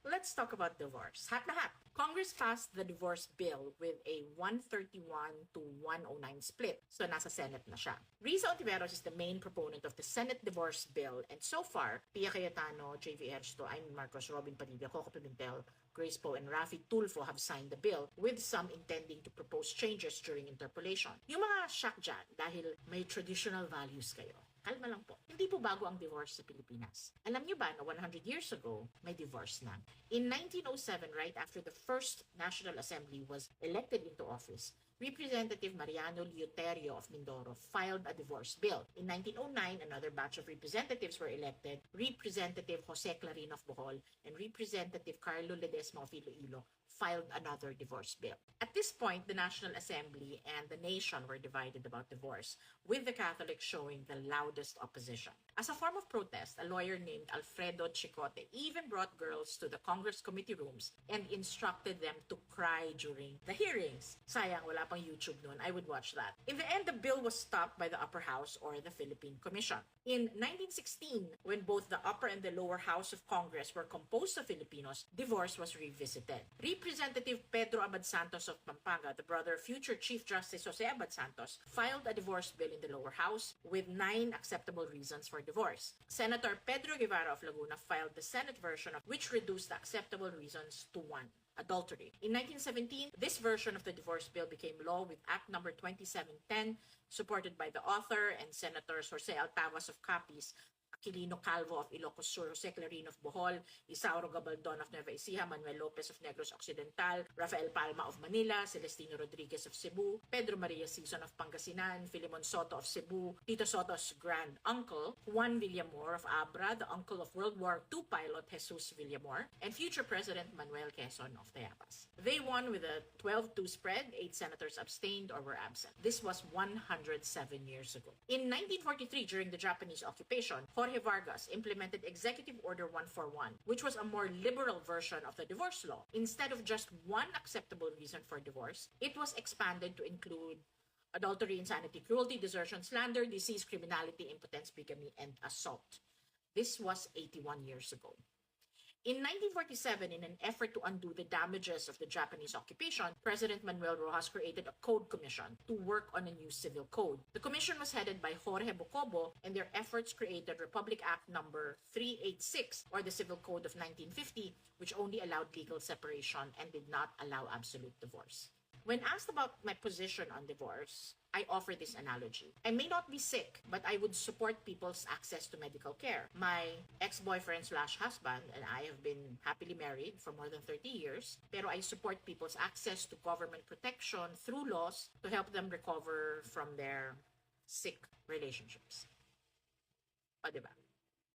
Let's talk about divorce. Hat na hat. Congress passed the divorce bill with a 131 to 109 split. So nasa Senate na siya. Risa Ontiveros is the main proponent of the Senate divorce bill, and so far, Pia Cayetano, JV Ernesto, Amy Marcos, Robin Padilla, Coco Pimentel, Grace Poe, and Rafi Tulfo have signed the bill, with some intending to propose changes during interpolation. Yung mga shock dyan dahil may traditional values kayo. Kalma lang po. Hindi po bago ang divorce sa Pilipinas. Alam niyo ba na 100 years ago, may divorce na? In 1907, right after the first National Assembly was elected into office, Representative Mariano Leuterio of Mindoro filed a divorce bill. In 1909, another batch of representatives were elected, Representative Jose Clarin of Bohol and Representative Carlo Ledesma of Iloilo filed another divorce bill. At this point, the National Assembly and the nation were divided about divorce, with the Catholics showing the loudest opposition. As a form of protest, a lawyer named Alfredo Chicote even brought girls to the Congress committee rooms and instructed them to cry during the hearings. Sayang, wala pang YouTube noon. I would watch that. In the end, the bill was stopped by the upper house or the Philippine Commission. In 1916, when both the upper and the lower house of Congress were composed of Filipinos, divorce was revisited. Representative Pedro Abad Santos of Pampanga, the brother of future Chief Justice Jose Abad Santos, filed a divorce bill in the lower house with 9 acceptable reasons for divorce. Senator Pedro Guevara of Laguna filed the Senate version of which reduced the acceptable reasons to 1. Adultery. In 1917, this version of the divorce bill became law with Act No. 2710, supported by the author and Senators Jose Altavas of Capiz, Aquilino Calvo of Ilocos Sur, Jose Clarin of Bohol, Isauro Gabaldon of Nueva Ecija, Manuel Lopez of Negros Occidental, Rafael Palma of Manila, Celestino Rodriguez of Cebu, Pedro Maria Sison of Pangasinan, Filimon Soto of Cebu, Tito Soto's grand uncle, Juan Villamor of Abra, the uncle of World War II pilot Jesus Villamor, and future President Manuel Quezon of Tayabas. They won with a 12-2 spread, 8 senators abstained or were absent. This was 107 years ago. In 1943, during the Japanese occupation, Jorge Vargas implemented Executive Order 141, which was a more liberal version of the divorce law. Instead of just one acceptable reason for divorce, it was expanded to include adultery, insanity, cruelty, desertion, slander, disease, criminality, impotence, bigamy, and assault. This was 81 years ago. In 1947, in an effort to undo the damages of the Japanese occupation, President Manuel Rojas created a code commission to work on a new civil code. The commission was headed by Jorge Bocobo, and their efforts created Republic Act No. 386, or the Civil Code of 1950, which only allowed legal separation and did not allow absolute divorce. When asked about my position on divorce, I offer this analogy. I may not be sick, but I would support people's access to medical care. My ex-boyfriend/husband and I have been happily married for more than 30 years, pero I support people's access to government protection through laws to help them recover from their sick relationships. O, diba?